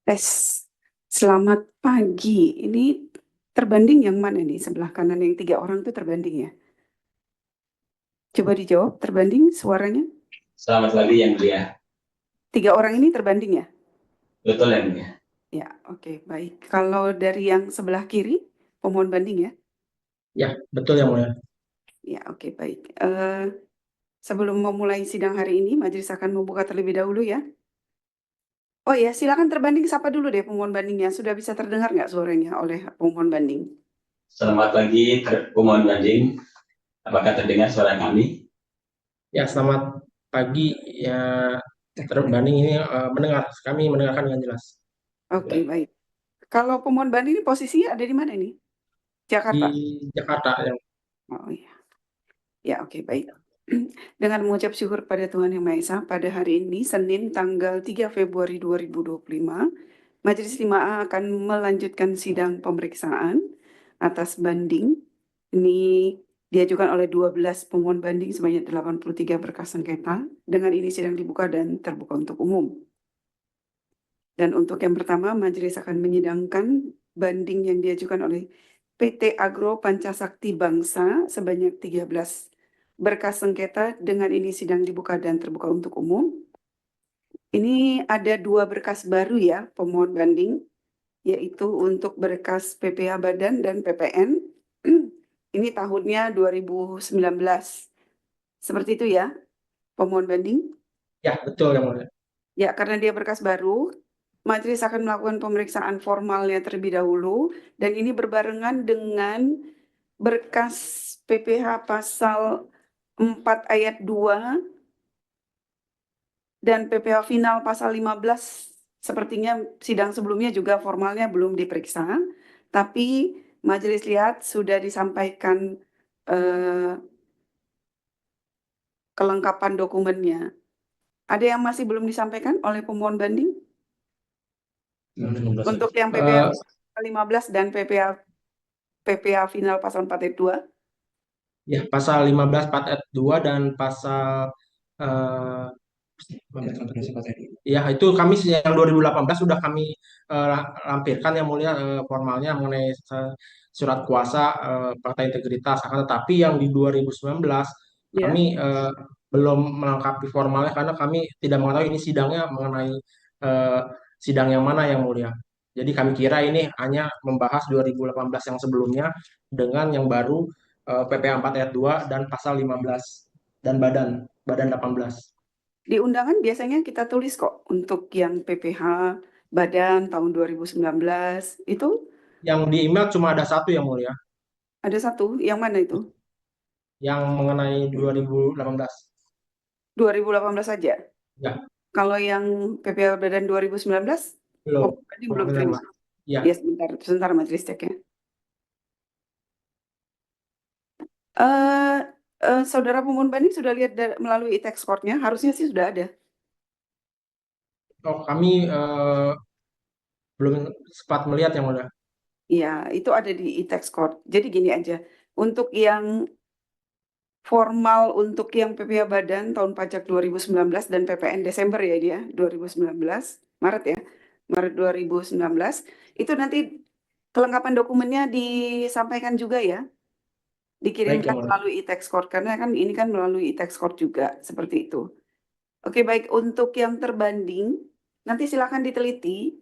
Tes. Selamat pagi. Ini terbanding yang mana nih? Sebelah kanan yang 3 orang tuh terbanding ya? Coba dijawab, terbanding suaranya. Selamat pagi yang mulia. 3 orang ini terbanding ya? Betul yang mulia. Ya, oke, baik. Kalau dari yang sebelah kiri, pemohon banding ya? Ya, betul yang mulia. Ya, oke, baik. Sebelum memulai sidang hari ini, majelis akan membuka terlebih dahulu ya. Oh ya, silakan terbanding sapa dulu deh pemohon bandingnya. Sudah bisa terdengar nggak suaranya oleh pemohon banding? Selamat pagi, pemohon banding. Apakah terdengar suara kami? Ya, selamat pagi ya terbanding ini kami mendengarkan dengan jelas. Oke, baik. Kalau pemohon banding ini posisinya ada di mana nih? Di Jakarta. Jakarta yang Oh iya. Ya, oke, baik. Dengan mengucap syukur pada Tuhan Yang Maha Esa, pada hari ini, Senin, tanggal 3 Februari 2025, Majelis 5A akan melanjutkan sidang pemeriksaan atas banding. Ini diajukan oleh 12 pemohon banding sebanyak 83 berkas sengketa. Dengan ini sidang dibuka dan terbuka untuk umum. Dan untuk yang pertama, majelis akan menyidangkan banding yang diajukan oleh PT Agro Pancasakti Bangsa sebanyak 13 berkas sengketa. Dengan ini sidang dibuka dan terbuka untuk umum. Ini ada 2 berkas baru ya, pemohon banding, yaitu untuk berkas PPh Badan dan PPN. Ini tahunnya 2019. Seperti itu ya, pemohon banding. ya betul yang mulia. Ya, karena dia berkas baru, majelis akan melakukan pemeriksaan formalnya terlebih dahulu, dan ini berbarengan dengan berkas PPh pasal 4 ayat 2 dan PPh final pasal 15. Sepertinya sidang sebelumnya juga formalnya belum diperiksa, tapi majelis lihat sudah disampaikan kelengkapan dokumennya. Ada yang masih belum disampaikan oleh pemohon banding? Untuk yang PPh 15 dan PPh final pasal 4 ayat 2. Ya, pasal 15 4 ayat 2 dan pasal eh, ya itu kami yang 2018 sudah kami lampirkan yang mulia formalnya mengenai surat kuasa fakta integritas, akan tetapi yang di 2019 Ya. kami belum melengkapi formalnya karena kami tidak mengetahui ini sidangnya mengenai eh, sidang yang mana yang mulia. Jadi kami kira ini hanya membahas 2018 yang sebelumnya dengan yang baru PP 4 ayat 2 dan pasal 15 dan badan 18. Di undangan biasanya kita tulis kok untuk yang PPh Badan tahun 2019 itu Yang di email cuma ada satu yang mulia, ada satu, yang mana itu? yang mengenai 2018. 2018 saja. Ya, Kalau yang PPh Badan 2019, belum. tadi Belum belum menerima. terima. Ya, Ya, sebentar majelis cek ya. Eh, Saudara pemohon banding sudah lihat melalui e-tax court-nya, harusnya sih sudah ada. oh, kami belum sempat melihat yang mulia. Ya, itu ada di e-tax court. Jadi gini aja, untuk yang formal, untuk yang PPh Badan tahun pajak 2019 dan PPN Desember ya dia, 2019, Maret ya, Maret 2019, itu nanti kelengkapan dokumennya disampaikan juga ya, Baik dikirimkan yang mulia. melalui e-tax court, karena kan ini kan melalui e-tax court juga, seperti itu. Oke, baik. Untuk yang terbanding, nanti silakan diteliti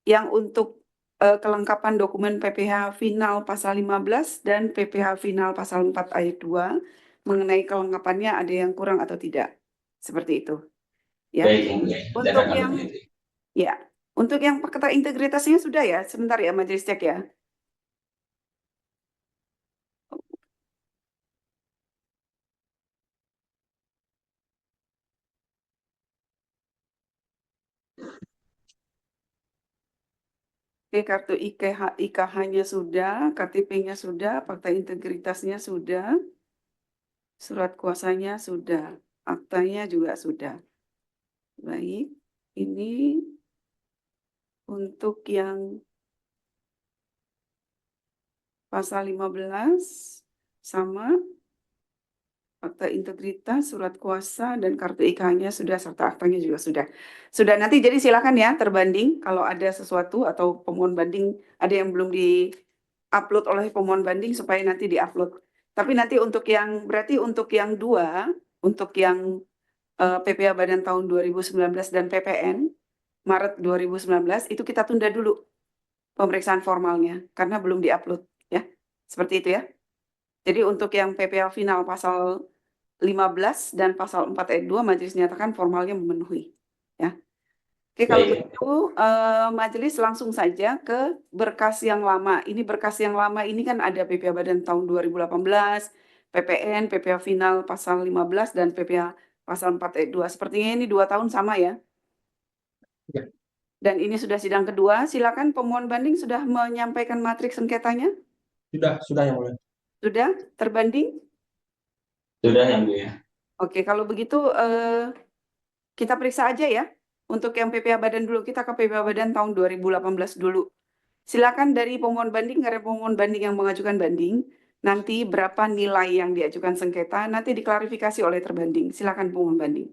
yang untuk kelengkapan dokumen PPh final pasal 15 dan PPh final pasal 4 ayat 2 mengenai kelengkapannya ada yang kurang atau tidak. Seperti itu. Ya. Baik yang mulia. Untuk Dapat kami yang teliti. ya, untuk yang fakta integritasnya sudah ya. Sebentar ya majelis cek ya. Oke, kartu IKH-nya sudah, KTP-nya sudah, fakta integritasnya sudah, surat kuasanya sudah, aktanya juga sudah. Baik, ini untuk yang pasal 15 sama Fakta integritas, surat kuasa, dan kartu IK-nya sudah, serta aktanya juga sudah. Sudah, nanti jadi silakan ya terbanding kalau ada sesuatu atau pemohon banding ada yang belum di-upload oleh pemohon banding supaya nanti di-upload. Tapi nanti berarti untuk yang dua, untuk yang PPA Badan tahun 2019 dan PPN Maret 2019 itu kita tunda dulu pemeriksaan formalnya karena belum di-upload ya. Seperti itu ya. Jadi untuk yang PPA final pasal 15 dan pasal 4 ayat 2 majelis nyatakan formalnya memenuhi. Ya. Oke, kalau Baik. begitu majelis langsung saja ke berkas yang lama. Ini berkas yang lama ini kan ada PPA Badan tahun 2018, PPN, PPA final pasal 15 dan PPA pasal 4 ayat 2. Sepertinya ini 2 tahun sama ya. Ya. Dan ini sudah sidang kedua. Silakan pemohon banding sudah menyampaikan matriks sengketanya. Sudah yang mulia. Sudah terbanding? Sudah yang mulia. Oke, kalau begitu kita periksa aja ya. Untuk yang PPA Badan dulu, kita ke PPA Badan tahun 2018 dulu. Silakan dari pemohon banding, karena pemohon banding yang mengajukan banding, nanti berapa nilai yang diajukan sengketa, nanti diklarifikasi oleh terbanding. Silakan pemohon banding.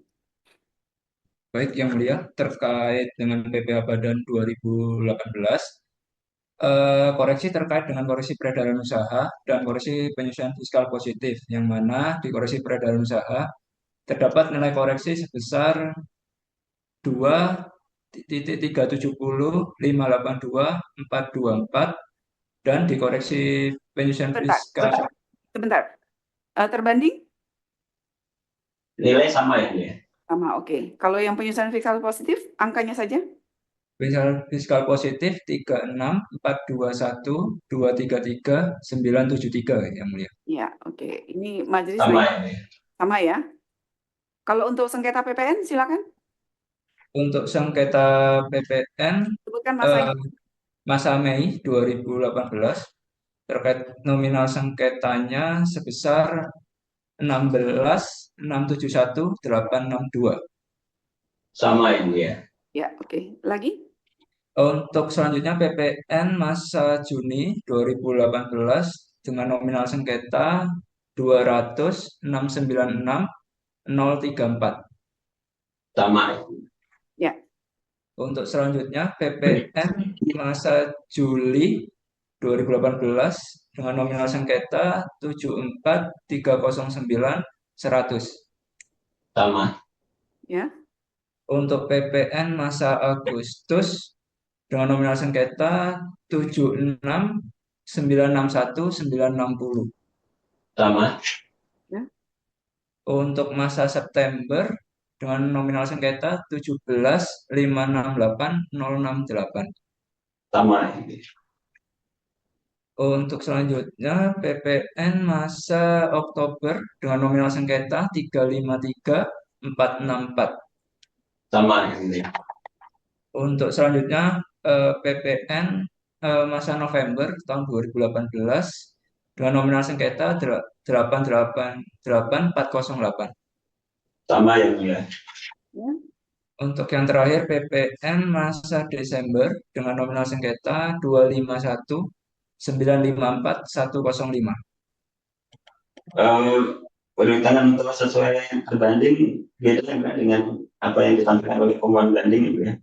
Baik, Yang Mulia, terkait dengan PPh Badan 2018, koreksi terkait dengan koreksi peredaran usaha dan koreksi penyesuaian fiskal positif, yang mana di koreksi peredaran usaha terdapat nilai koreksi sebesar 2,370.582.424 dan di koreksi penyesuaian Bentar, fiskal sebentar. Terbanding? Nilai sama ya, mulia. Sama, oke. Kalau yang penyusunan fiskal positif, angkanya saja? fiskal positif 36.421.233.973, Yang Mulia. Ya, oke. Ini majelis Sama naik ya, mulia. sama ya. Kalau untuk sengketa PPN, silakan Untuk sengketa PPN sebutkan masanya. masa Mei 2018 terkait nominal sengketanya sebesar 16.671.862. Sama ya, mulia. Ya, oke. Lagi? Untuk selanjutnya PPN masa Juni 2018 dengan nominal sengketa 200.696.034. Sama ya. Ya. Untuk selanjutnya PPN masa Juli 2018 dengan nominal sengketa 74.309.100. Sama. Ya. Untuk PPN masa Agustus dengan nominal sengketa 76.961.960. Sama. Ya. Untuk masa September dengan nominal sengketa 17.568.068. Sama ya, mulia. Untuk selanjutnya PPN masa Oktober dengan nominal sengketa 353.464. Sama ya, mulia. Untuk selanjutnya PPN masa November tahun 2018 dengan nominal sengketa 888.408. Sama ya, mulia. Ya. Untuk yang terakhir PPN masa Desember dengan nominal sengketa 251.954.105. Permintaan untuk sesuai terbanding beda enggak dengan apa yang disampaikan oleh pemohon banding itu ya?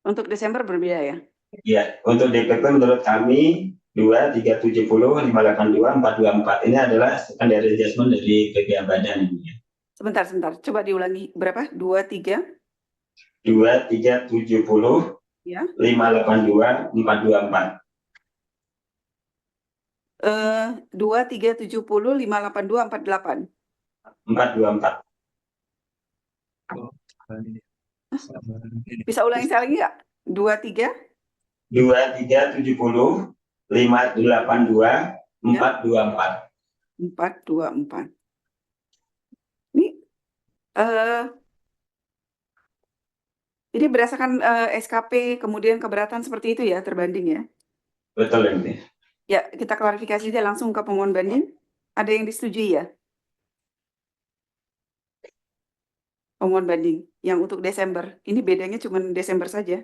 Untuk Desember berbeda ya? Ya, untuk DPP menurut kami 2.370.582.424 ini adalah secondary adjustment dari PPA Badan ini ya. Sebentar. Coba diulangi. Berapa? 23? 2.370.582.424. Ya. 2.370.582.408. 424. Bisa ulangi sekali lagi nggak? 23? 2.370.582.424. 424. Ini ini berdasarkan SKP kemudian keberatan seperti itu ya terbanding ya? Betul ini. Ya, kita klarifikasi aja langsung ke pemohon banding. Ada yang disetujui ya? Pemohon banding yang untuk Desember. Ini bedanya cuma Desember saja.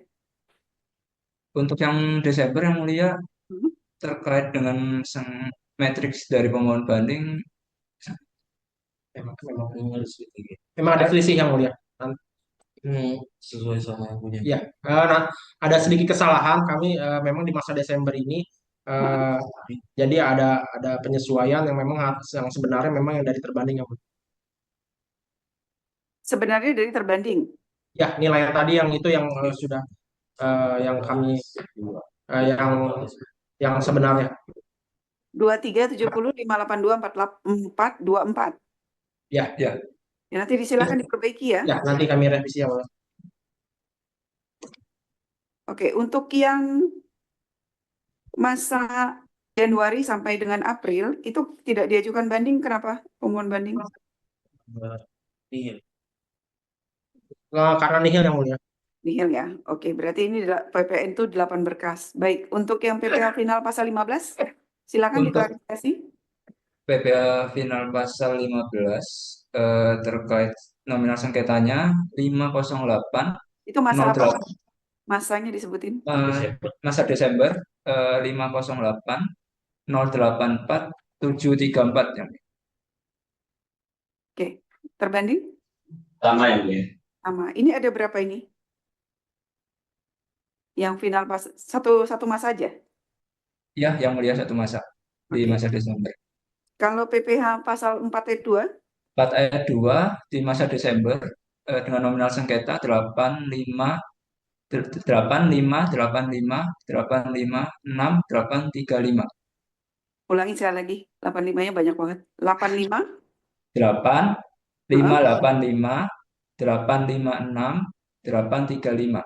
Untuk yang Desember yang mulia Hmm. terkait dengan matriks dari pemohon banding Memang ada selisih yang mulia. Ini sesuai sama yang punya. Ya, ada sedikit kesalahan kami memang di masa Desember ini eh, jadi ada penyesuaian yang memang yang sebenarnya memang yang dari terbanding yang mulia. Sebenarnya dari terbanding. Ya, nilai tadi yang itu yang sudah yang kami yang sebenarnya. 2370582424. Ya, Ya, Ya, nanti disilakan diperbaiki ya. ya nanti kami revisi ya, Mulia. Oke, untuk yang masa Januari sampai dengan April itu tidak diajukan banding, kenapa? Pemohon banding. Iya. Karena nihil yang mulia. Nihil ya. Oke, berarti ini PPN itu 8 berkas. Baik, untuk yang PPH final pasal 15, silakan untuk diklarifikasi. PPA final pasal 15 terkait nominal sengketanya 508 Itu masalah apa? 08 Masanya disebutin. masa Desember 508 084 734 yang Oke, terbanding Sama yang mulia. sama. Ini ada berapa ini? Yang final pas satu masa aja. ya yang mulia satu masa di Oke. masa Desember. Kalau PPH pasal 4 ayat 2, 4 ayat 2 di masa Desember dengan nominal sengketa 85 6 835. ulangi sekali lagi. 85-nya banyak banget. 85, 8 heeh. 585 856 835.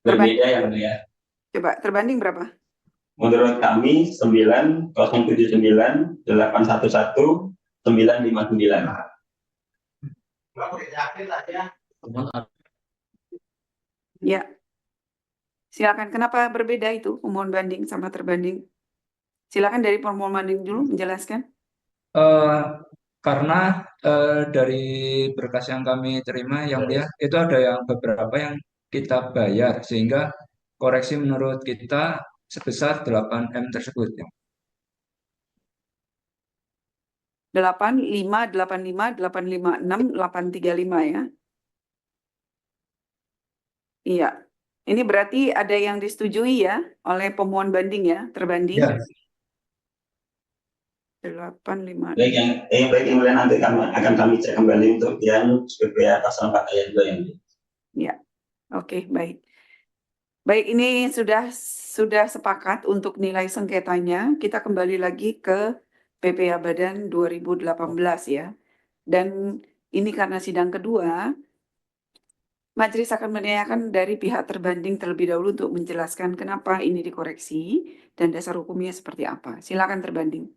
Berbeda yang mulia. Coba terbanding berapa? Menurut kami 9079 811 959. Ya. Silakan. Kenapa berbeda itu pemohon banding sama terbanding? Silakan dari pemohon banding dulu menjelaskan. Karena dari berkas yang kami terima yang mulia itu ada yang beberapa yang kita bayar sehingga koreksi menurut kita sebesar 8M tersebut ya. 85, 85, 856, 835 ya. Iya. Ini berarti ada yang disetujui ya oleh pemohon banding ya, terbanding. Ya. 85. Baik yang mulia, nanti akan kami cek kembali untuk yang PPA pasal 4 ayat 2 yang mulia. Ya. Oke, baik. Baik, ini sudah sepakat untuk nilai sengketanya. Kita kembali lagi ke PPH Badan 2018 ya. Dan ini karena sidang kedua, majelis akan menanyakan dari pihak terbanding terlebih dahulu untuk menjelaskan kenapa ini dikoreksi dan dasar hukumnya seperti apa. Silakan terbanding.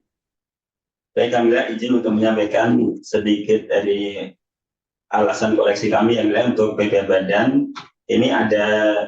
Baik, kami izin untuk menyampaikan sedikit dari alasan koreksi kami yang mulia untuk PPH Badan. Ini ada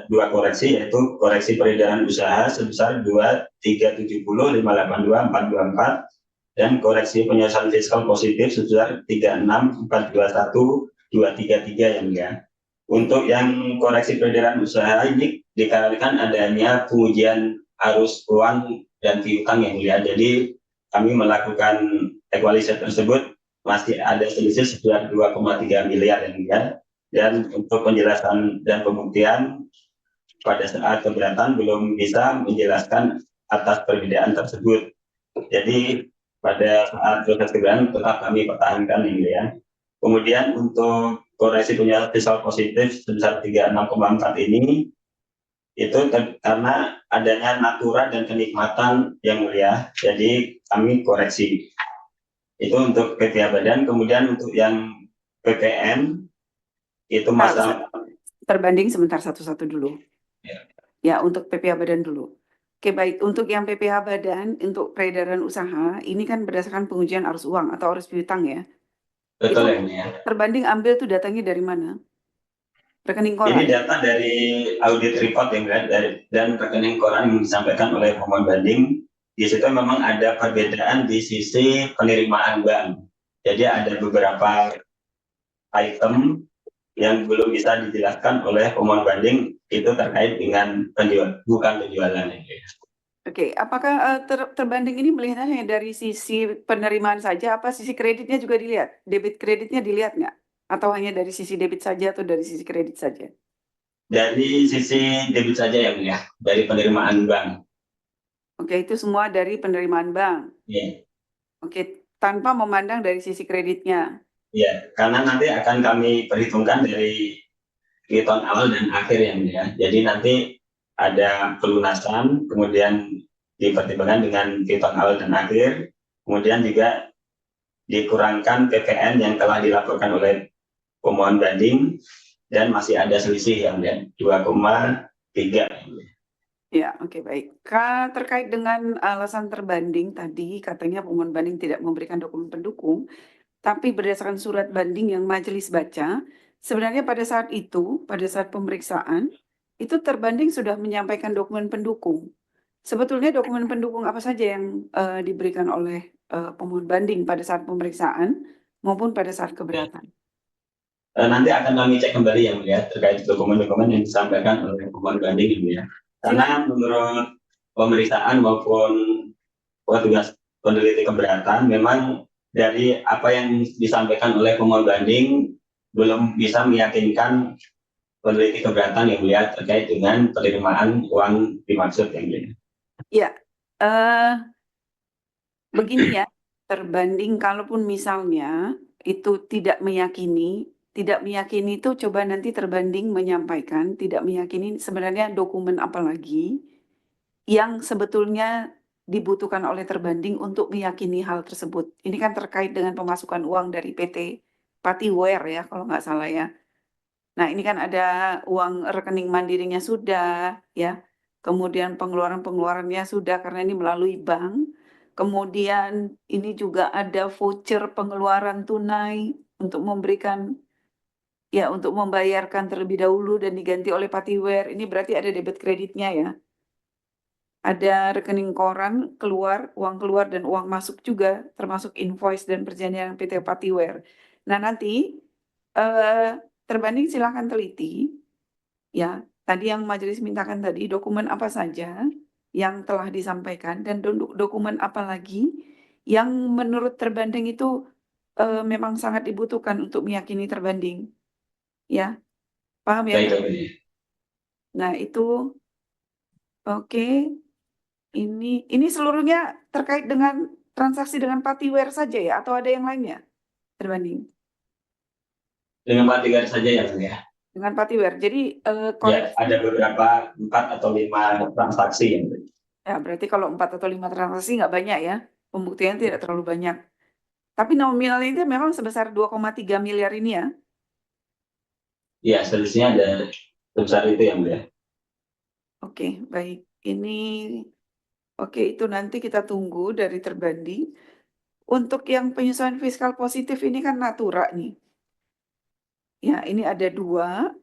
dua koreksi, yaitu koreksi peredaran usaha sebesar 2370 582 424 dan koreksi penyelesaian fiskal positif sebesar 36 421 233 yang mulia. Untuk yang koreksi peredaran usaha ini dikarenakan adanya pengujian arus uang dan piutang yang mulia. Jadi kami melakukan equalizer tersebut masih ada selisih sebesar 2,3 miliar yang mulia. Dan untuk penjelasan dan pembuktian pada saat keberatan belum bisa menjelaskan atas perbedaan tersebut. Jadi pada saat proses keberatan tetap kami pertahankan ini ya. Kemudian untuk koreksi punya fiskal positif sebesar 36,4 ini itu karena adanya natura dan kenikmatan yang mulia. Jadi kami koreksi. Itu untuk PPH Badan. Kemudian untuk yang PPN itu masa terbanding sebentar satu-satu dulu. Ya, untuk PPH Badan dulu. Oke, baik. Untuk yang PPH Badan, untuk peredaran usaha, ini kan berdasarkan pengujian arus uang atau arus piutang ya. betul Itu yang mulia. terbanding ambil tuh datanya dari mana? Rekening koran. Ini data dari audit report yang dan rekening koran yang disampaikan oleh pemohon banding. Di situ memang ada perbedaan di sisi penerimaan bank. Jadi ada beberapa item yang belum bisa dijelaskan oleh pemohon banding itu terkait dengan bukan penjualan. Oke, apakah terbanding ini melihatnya dari sisi penerimaan saja, apa sisi kreditnya juga dilihat? Debit kreditnya dilihat nggak? Atau hanya dari sisi debit saja atau dari sisi kredit saja? Dari sisi debit saja ya Mulia, dari penerimaan bank. Oke, itu semua dari penerimaan bank. Ya, Oke, tanpa memandang dari sisi kreditnya. ya, karena nanti akan kami perhitungkan dari kwitan awal dan akhir ya Mulia. Jadi nanti ada pelunasan, kemudian dipertimbangkan dengan kwitan awal dan akhir, kemudian juga dikurangkan PPN yang telah dilaporkan oleh pemohon banding dan masih ada selisih yang 2,3. Ya, oke baik. Terkait dengan alasan terbanding tadi, katanya pemohon banding tidak memberikan dokumen pendukung, tapi berdasarkan surat banding yang majelis baca, sebenarnya pada saat itu, pada saat pemeriksaan, itu terbanding sudah menyampaikan dokumen pendukung. Sebetulnya dokumen pendukung apa saja yang diberikan oleh pemohon banding pada saat pemeriksaan maupun pada saat keberatan? Nanti akan kami cek kembali yang Mulia terkait dokumen-dokumen yang disampaikan oleh pemohon banding yang Mulia. Karena menurut pemeriksaan maupun petugas peneliti keberatan, memang dari apa yang disampaikan oleh pemohon banding belum bisa meyakinkan peneliti keberatan yang Mulia terkait dengan penerimaan uang dimaksud yang Mulia. Ya, begini ya, terbanding kalaupun misalnya itu tidak meyakini itu coba nanti terbanding menyampaikan, tidak meyakini sebenarnya dokumen apa lagi yang sebetulnya dibutuhkan oleh terbanding untuk meyakini hal tersebut. Ini kan terkait dengan pemasukan uang dari PT Patiware ya, kalau nggak salah ya. Nah, ini kan ada uang rekening mandirinya sudah, ya. Kemudian pengeluaran-pengeluarannya sudah karena ini melalui bank. Kemudian ini juga ada voucher pengeluaran tunai untuk memberikan, ya, untuk membayarkan terlebih dahulu dan diganti oleh Patiware. Ini berarti ada debit kreditnya ya. Ada rekening koran keluar, uang keluar dan uang masuk juga, termasuk invoice dan perjanjian PT Patiware. Nah, nanti terbanding silakan teliti, ya, tadi yang majelis mintakan tadi, dokumen apa saja yang telah disampaikan dan dokumen apa lagi yang menurut terbanding itu memang sangat dibutuhkan untuk meyakini terbanding. Ya, paham ya? Baik, Mulia. Nah, itu oke. Ini seluruhnya terkait dengan transaksi dengan Patiware saja ya, atau ada yang lainnya terbanding Dengan Patiware saja yang Mulia. dengan Patiware? Jadi Ya, koreksi. ada beberapa 4 atau 5 transaksi yang Mulia. Ya, berarti kalau 4 atau 5 transaksi nggak banyak ya, pembuktian tidak terlalu banyak. Tapi nominalnya itu memang sebesar 2,3 miliar ini ya. Ya, selisihnya ada sebesar itu yang Mulia. Oke, baik. Oke, itu nanti kita tunggu dari terbanding. Untuk yang penyesuaian fiskal positif ini kan natura nih. Ya, ini ada 2.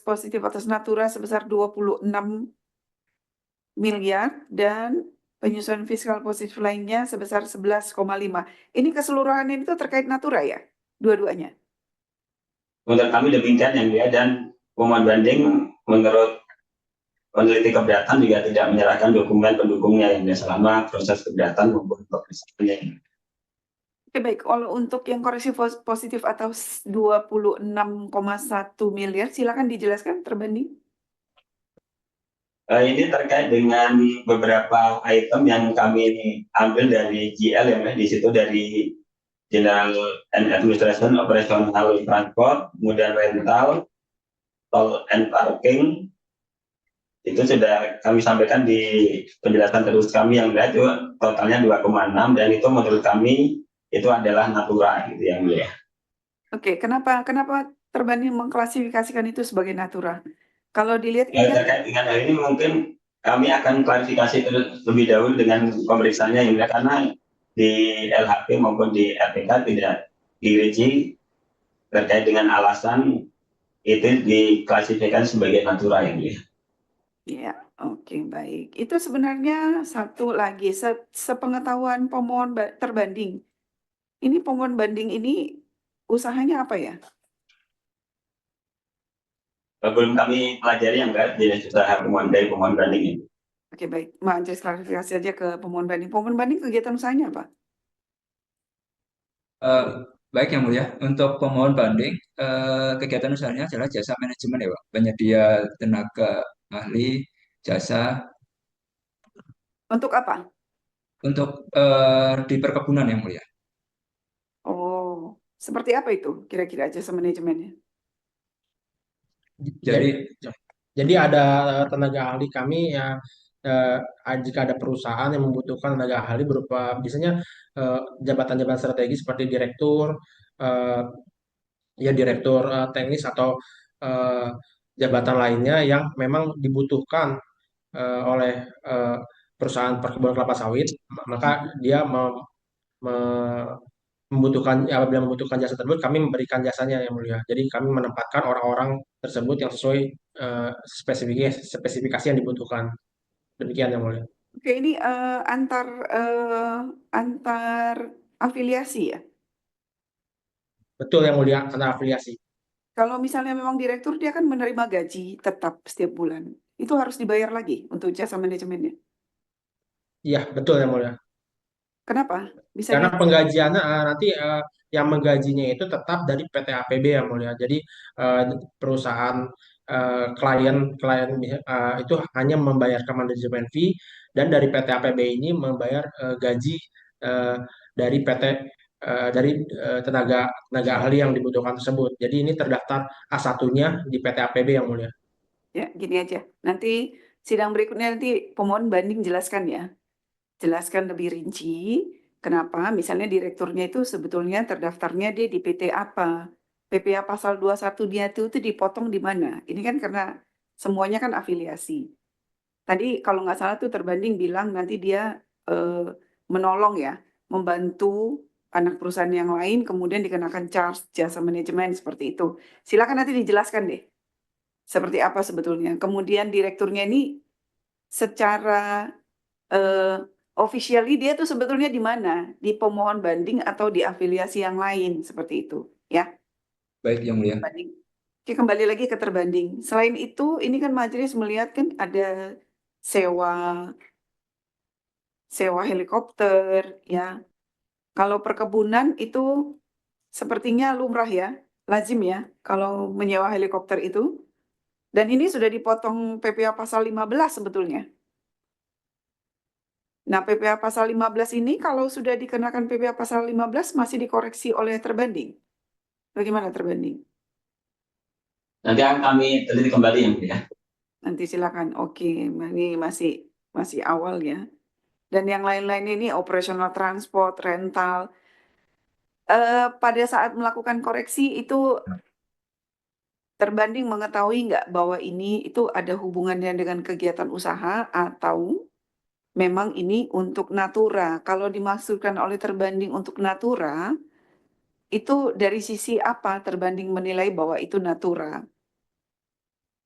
Positif atas natura sebesar 26 miliar dan penyesuaian fiskal positif lainnya sebesar 11,5. Ini keseluruhan itu terkait natura ya? Dua-duanya? Menurut kami demikian yang Mulia, dan pemohon banding menurut peneliti keberatan juga tidak menyerahkan dokumen pendukungnya yang Mulia selama proses keberatan maupun pemeriksaannya. Oke, baik. Kalau untuk yang koreksi positif atau 26,1 miliar, silakan dijelaskan terbanding. Ini terkait dengan beberapa item yang kami ambil dari GL yang di situ, dari General and Administration Operational Transport, kemudian rental, toll and parking. Itu sudah kami sampaikan di penjelasan terus kami yang itu totalnya 2,6, dan itu menurut kami itu adalah natura gitu yang mulia. Oke, kenapa terbanding mengklasifikasikan itu sebagai natura? Kalau dilihat ini kan Terkait dengan hal ini mungkin kami akan klarifikasi terlebih dahulu dengan pemeriksaannya yang mulia, karena di LHP maupun di RPK tidak dirinci terkait dengan alasan itu diklasifikasikan sebagai natura yang mulia. ya, oke, baik. Itu sebenarnya satu lagi, sepengetahuan pemohon terbanding. Ini pemohon banding ini usahanya apa ya? Belum kami pelajari yang jenis usaha pemohon banding ini. Oke, baik. Majelis klarifikasi aja ke pemohon banding. Pemohon banding kegiatan usahanya apa? Eh, Baik yang mulia, untuk pemohon banding, kegiatan usahanya adalah jasa manajemen ya Pak, penyedia tenaga ahli, jasa Untuk apa? untuk di perkebunan yang mulia. Oh, seperti apa itu kira-kira jasa manajemennya? Jadi, Jadi jadi ada tenaga ahli kami yang eh, jika ada perusahaan yang membutuhkan tenaga ahli berupa biasanya jabatan-jabatan strategis seperti direktur, eh, ya direktur teknis atau eh, jabatan lainnya yang memang dibutuhkan oleh eh, perusahaan perkebunan kelapa sawit, maka dia membutuhkan apabila membutuhkan jasa tersebut kami memberikan jasanya yang mulia. Jadi kami menempatkan orang-orang tersebut yang sesuai spesifikasi yang dibutuhkan. Demikian yang mulia. Oke, ini antar afiliasi ya. Betul yang mulia karena afiliasi. Kalau misalnya memang direktur dia kan menerima gaji tetap setiap bulan. Itu harus dibayar lagi untuk jasa manajemennya. Iya, betul yang mulia. Kenapa? Bisa Karena di penggajiannya nanti yang menggajinya itu tetap dari PT APB yang mulia. Jadi eh, perusahaan klien itu hanya membayarkan manajemen fee dan dari PT APB ini membayar gaji eh, dari PT dari tenaga tenaga ahli yang dibutuhkan tersebut. Jadi ini terdaftar A1-nya di PT APB yang mulia. Ya, gini aja. Nanti sidang berikutnya nanti pemohon banding jelaskan ya. Jelaskan lebih rinci kenapa misalnya direkturnya itu sebetulnya terdaftarnya dia di PT apa. PPA pasal 21 dia itu dipotong di mana? Ini kan karena semuanya kan afiliasi. Tadi kalau nggak salah tuh terbanding bilang nanti dia eh, menolong ya, membantu anak perusahaan yang lain kemudian dikenakan charge jasa manajemen seperti itu. Silakan nanti dijelaskan deh seperti apa sebetulnya. Kemudian direkturnya ini secara eh, officially dia tuh sebetulnya di mana? Di pemohon banding atau di afiliasi yang lain seperti itu, ya. baik yang mulia. Banding. Oke, kembali lagi ke terbanding. Selain itu, ini kan majelis melihat kan ada sewa sewa helikopter, ya. Kalau perkebunan itu sepertinya lumrah ya, lazim ya, kalau menyewa helikopter itu. Dan ini sudah dipotong PPA pasal 15 sebetulnya. Nah, PPA pasal 15 ini kalau sudah dikenakan PPA pasal 15 masih dikoreksi oleh terbanding. Bagaimana terbanding? Nanti akan kami teliti kembali yang mulia. Nanti silakan. Oke, ini masih masih awal ya. Dan yang lain-lain ini operasional transport, rental. Pada saat melakukan koreksi itu terbanding mengetahui nggak bahwa ini itu ada hubungannya dengan kegiatan usaha atau memang ini untuk natura. Kalau dimaksudkan oleh terbanding untuk natura, itu dari sisi apa terbanding menilai bahwa itu natura?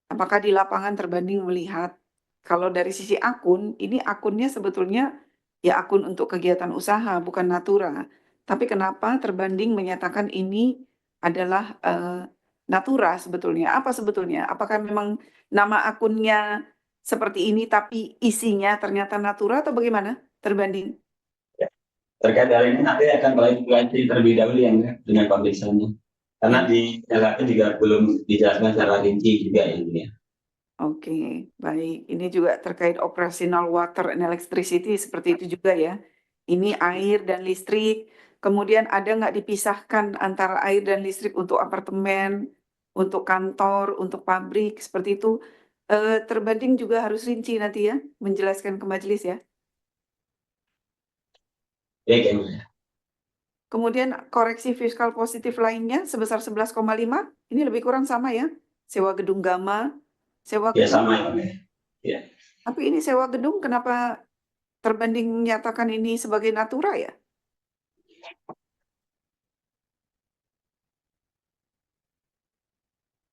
Apakah di lapangan terbanding melihat kalau dari sisi akun, ini akunnya sebetulnya ya akun untuk kegiatan usaha, bukan natura. Tapi kenapa terbanding menyatakan ini adalah natura sebetulnya? Apa sebetulnya? Apakah memang nama akunnya seperti ini tapi isinya ternyata natura atau bagaimana? Terbanding. Terkait hal ini nanti akan klarifikasi terlebih dahulu yang dengan pemeriksaannya. Karena Ya. di LHP juga belum dijelaskan secara rinci juga yang mulia. Oke, baik. Ini juga terkait operasional water and electricity seperti itu juga ya. Ini air dan listrik. Kemudian ada nggak dipisahkan antara air dan listrik untuk apartemen, untuk kantor, untuk pabrik seperti itu. Terbanding juga harus rinci nanti ya, menjelaskan ke majelis ya. Baik yang mulia. Kemudian koreksi fiskal positif lainnya sebesar 11,5, ini lebih kurang sama ya. Sewa gedung Gama, sewa Ya gedung. sama yang mulia. Ya. Tapi ini sewa gedung kenapa terbanding menyatakan ini sebagai natura ya?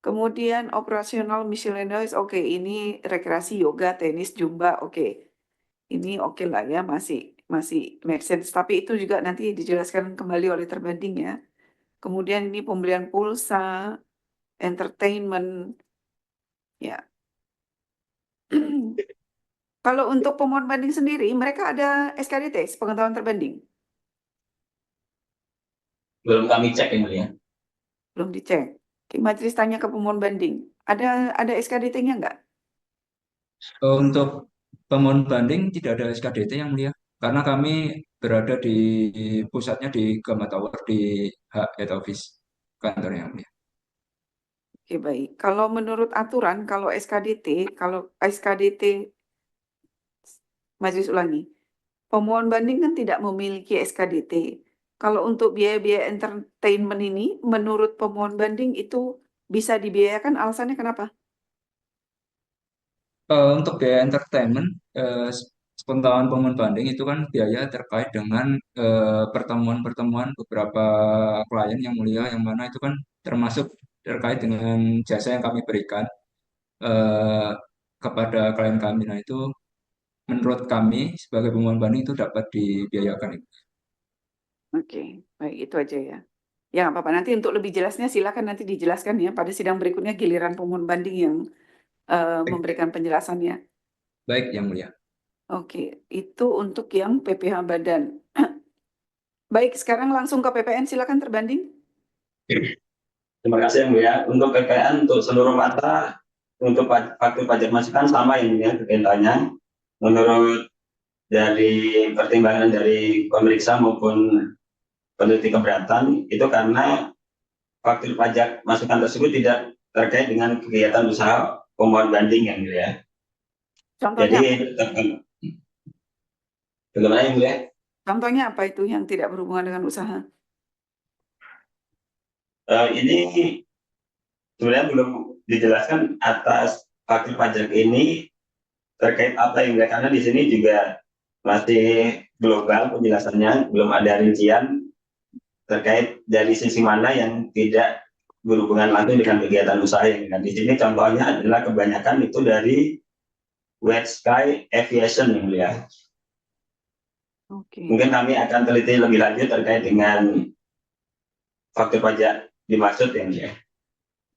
Kemudian operasional miscellaneous, oke, ini rekreasi yoga, tenis, zumba, oke. Ini oke lah ya, masih masih make sense. Tapi itu juga nanti dijelaskan kembali oleh terbanding ya. Kemudian ini pembelian pulsa, entertainment, ya. Kalau untuk pemohon banding sendiri, mereka ada SKDT, pengetahuan terbanding? Belum kami cek yang mulia. Belum dicek. Oke, majelis tanya ke pemohon banding. Ada SKDT-nya nggak? Untuk pemohon banding tidak ada SKDT yang mulia, karena kami berada di pusatnya di Gama Tower di head office kantor yang mulia. Oke, baik. Kalau menurut aturan, kalau SKDT, majelis ulangi, pemohon banding kan tidak memiliki SKDT. Kalau untuk biaya-biaya entertainment ini, menurut pemohon banding itu bisa dibiayakan, alasannya kenapa? Untuk biaya entertainment, sepengetahuan pemohon banding itu kan biaya terkait dengan pertemuan-pertemuan beberapa klien yang mulia, yang mana itu kan termasuk terkait dengan jasa yang kami berikan eh, kepada klien kami. Nah itu menurut kami sebagai pemohon banding itu dapat dibiayakan. Oke, baik itu aja ya. Ya, nggak apa-apa. Nanti untuk lebih jelasnya silakan nanti dijelaskan ya pada sidang berikutnya giliran pemohon banding yang memberikan penjelasannya. Baik yang mulia. Oke, itu untuk yang PPH badan. Baik, sekarang langsung ke PPN, silakan terbanding. Terima kasih yang mulia. Untuk PPN untuk seluruh mata untuk faktur pajak masukan sama yang mulia kegiatannya. Menurut dari pertimbangan dari pemeriksa maupun peneliti keberatan itu karena faktur pajak masukan tersebut tidak terkait dengan kegiatan usaha pemohon banding yang mulia. Contohnya, Jadi bagaimana yang mulia? contohnya apa itu yang tidak berhubungan dengan usaha? Ini sebenarnya belum dijelaskan atas faktur pajak ini terkait apa yang mulia, karena di sini juga masih global penjelasannya, belum ada rincian terkait dari sisi mana yang tidak berhubungan langsung dengan kegiatan usaha yang di sini. Contohnya adalah kebanyakan itu dari Wet Sky Aviation yang mulia. Oke. Mungkin kami akan teliti lebih lanjut terkait dengan faktur pajak dimaksud yang mulia.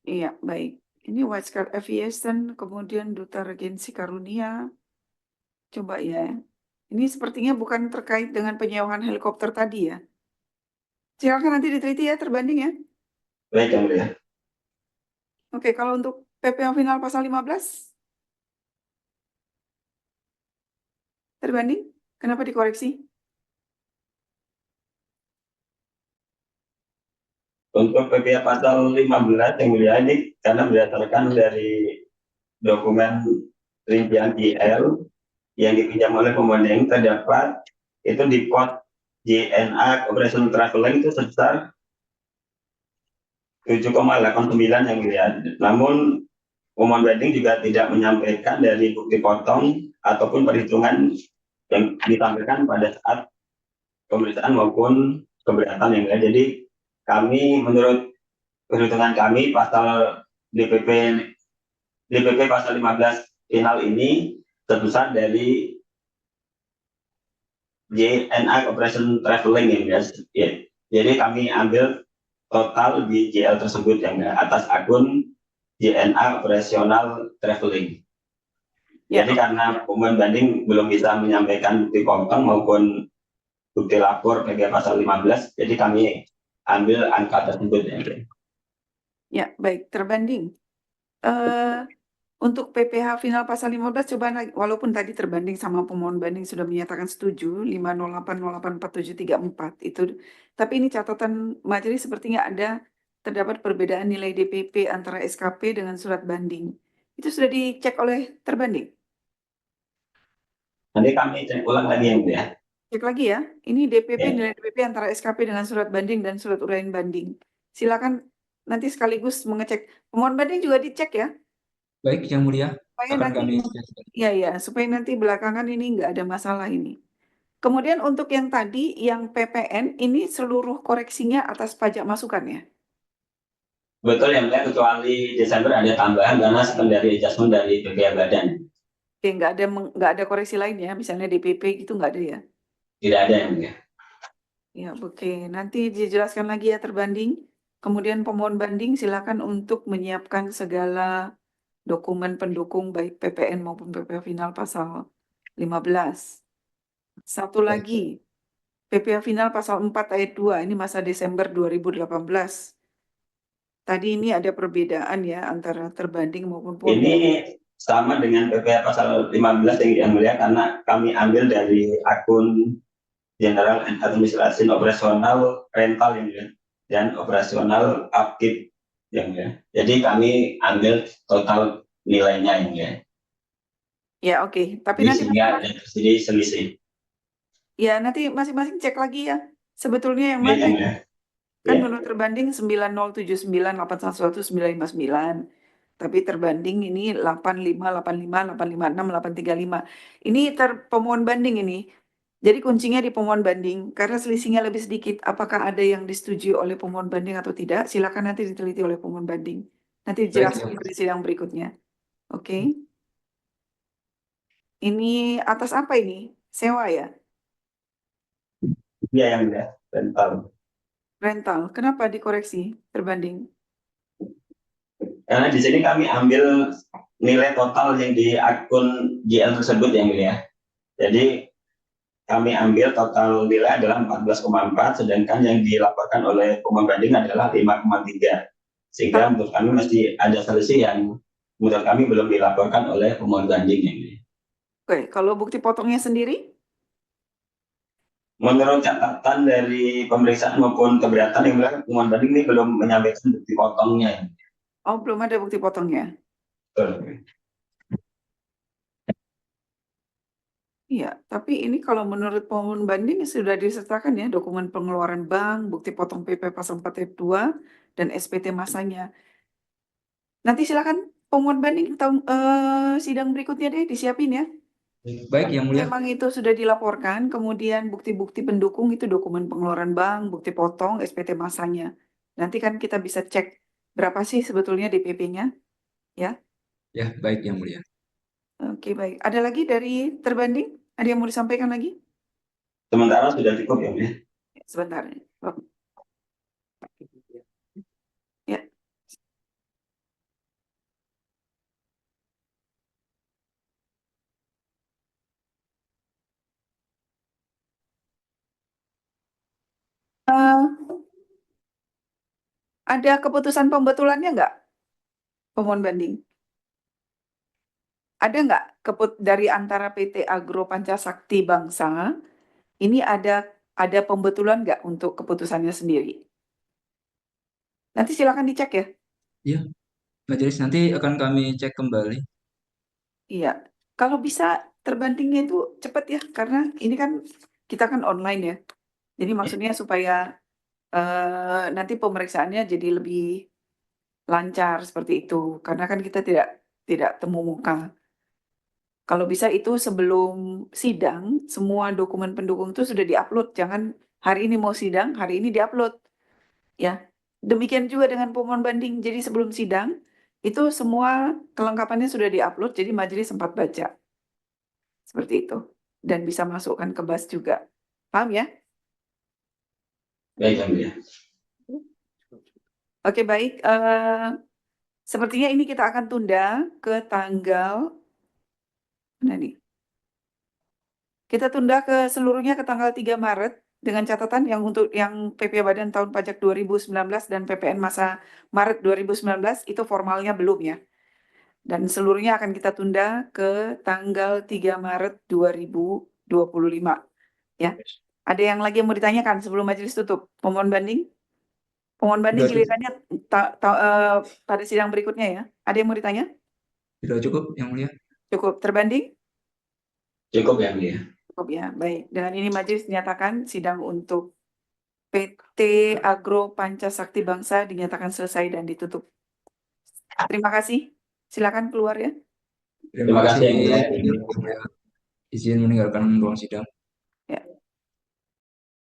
Iya, baik. Ini White Scar Aviation, kemudian Duta Regensi Karunia. Coba ya. Ini sepertinya bukan terkait dengan penyewaan helikopter tadi ya. Silakan nanti diteliti ya, terbanding ya. Baik yang mulia. Oke, kalau untuk PPh final pasal 15, terbanding, kenapa dikoreksi? Untuk PPh pasal 15 yang mulia ini karena berdasarkan dari dokumen rincian GL yang dipinjam oleh pembanding terdapat itu di pot JNA Operation Traveling itu sebesar 7,89 yang mulia. Namun pemohon banding juga tidak menyampaikan dari bukti potong ataupun perhitungan yang ditampilkan pada saat pemeriksaan maupun keberatan yang mulia. Jadi kami menurut perhitungan kami pasal DPP pasal 15 final ini sebesar dari JNA Operation Traveling ya. Jadi kami ambil total di JL tersebut yang atas akun JNA Operasional Traveling. Ya. Jadi karena pemohon banding belum bisa menyampaikan bukti potong maupun bukti lapor PPh pasal 15, jadi kami ambil angka tersebut ya. Ya, baik, terbanding. Untuk PPh final pasal 15, coba walaupun tadi terbanding sama pemohon banding sudah menyatakan setuju 508084734 itu, tapi ini catatan majelis sepertinya terdapat perbedaan nilai DPP antara SKP dengan surat banding. Itu sudah dicek oleh terbanding. Nanti kami cek ulang lagi yang ya. Cek lagi ya. Ini DPP Ya. nilai DPP antara SKP dengan surat banding dan surat uraian banding. Silakan nanti sekaligus mengecek. Pemohon banding juga dicek ya. Baik yang mulia, Supaya akan nanti, kami supaya nanti belakangan ini nggak ada masalah ini. Kemudian untuk yang tadi, yang PPN, ini seluruh koreksinya atas pajak masukan ya? Betul yang mulia, kecuali Desember ada tambahan karena secondary adjustment dari PPh badan. Oke, nggak ada koreksi lain ya, misalnya DPP gitu nggak ada ya? Tidak ada yang mulia. Ya, oke. Nanti dijelaskan lagi ya terbanding. Kemudian pemohon banding silakan untuk menyiapkan segala dokumen pendukung baik PPN maupun PPh final pasal 15. Satu lagi, PPh final pasal 4 ayat 2, ini masa Desember 2018. Tadi ini ada perbedaan ya antara terbanding maupun Ini purba. sama dengan PPh pasal 15 yang mulia, karena kami ambil dari akun General and Administration Operasional Rental yang mulia, dan operasional upkeep yang mulia. Jadi kami ambil total nilainya yang mulia. Ya, oke. Tapi Jadi nanti sehingga masing-masing, ada jadi selisih. ya nanti masing-masing cek lagi ya. Sebetulnya yang Baik mana yang ya? mulia. Kan Ya. menurut terbanding 9079811959. Tapi terbanding ini 85, 85, 856, 835. Ini pemohon banding ini. Jadi kuncinya di pemohon banding. Karena selisihnya lebih sedikit. Apakah ada yang disetujui oleh pemohon banding atau tidak? Silakan nanti diteliti oleh pemohon banding. Nanti Baik yang dijelaskan mulia. di sidang berikutnya. Oke. Ini atas apa ini? Sewa ya? Iya yang mulia. Rental. Rental. Kenapa dikoreksi terbanding? Karena di sini kami ambil nilai total yang di akun GL tersebut yang mulia. Jadi kami ambil total nilai adalah 14,4, sedangkan yang dilaporkan oleh pemohon banding adalah 5,3. Sehingga menurut kami mesti ada selisih yang menurut kami belum dilaporkan oleh pemohon banding yang mulia. Oke, kalau bukti potongnya sendiri? Menurut catatan dari pemeriksaan maupun keberatan yang mulia, pemohon banding ini belum menyampaikan bukti potongnya. Oh, belum ada bukti potongnya. Betul. Iya, tapi ini kalau menurut pemohon banding sudah disertakan ya dokumen pengeluaran bank, bukti potong PP pasal 4 ayat 2, dan SPT masanya. Nanti silakan pemohon banding sidang berikutnya deh disiapin ya. Baik yang mulia. Memang itu sudah dilaporkan, kemudian bukti-bukti pendukung itu dokumen pengeluaran bank, bukti potong, SPT masanya. Nanti kan kita bisa cek berapa sih sebetulnya DPP-nya, ya. Ya, baik yang mulia. Oke, baik. Ada lagi dari terbanding? Ada yang mau disampaikan lagi? Sementara sudah cukup ya mulia. Sebentar. Ya. Eh, ada keputusan pembetulannya nggak, pemohon banding? Ada nggak dari antara PT Agro Pancasakti Bangsa, ini ada pembetulan nggak untuk keputusannya sendiri? Nanti silakan dicek ya. Ya, majelis nanti akan kami cek kembali. Iya, kalau bisa terbandingnya itu cepat ya, karena ini kan kita kan online ya. Jadi maksudnya supaya nanti pemeriksaannya jadi lebih lancar seperti itu, karena kan kita tidak temu muka. Kalau bisa itu sebelum sidang, semua dokumen pendukung itu sudah diupload. Jangan hari ini mau sidang, hari ini diupload. Ya, demikian juga dengan pemohon banding. Jadi sebelum sidang, itu semua kelengkapannya sudah diupload, jadi majelis sempat baca. Seperti itu. Dan bisa masukkan ke BAS juga. Paham ya? Baik yang mulia. Oke, baik. Sepertinya ini kita akan tunda ke tanggal, mana nih? Kita tunda ke seluruhnya ke tanggal 3 Maret dengan catatan yang untuk yang PP Badan tahun pajak 2019 dan PPN masa Maret 2019 itu formalnya belum ya. Dan seluruhnya akan kita tunda ke tanggal 3 Maret 2025. Ya. Ada yang lagi yang mau ditanyakan sebelum majelis tutup? Pemohon banding? Pemohon banding Sudah cukup. gilirannya pada sidang berikutnya ya. Ada yang mau ditanya? Sudah cukup yang mulia. Cukup. Terbanding? Cukup yang mulia. Cukup ya. Baik. Dengan ini majelis dinyatakan sidang untuk PT Agro Pancasakti Bangsa dinyatakan selesai dan ditutup. Terima kasih. Silakan keluar ya. Terima kasih yang mulia. Izin meninggalkan ruang sidang.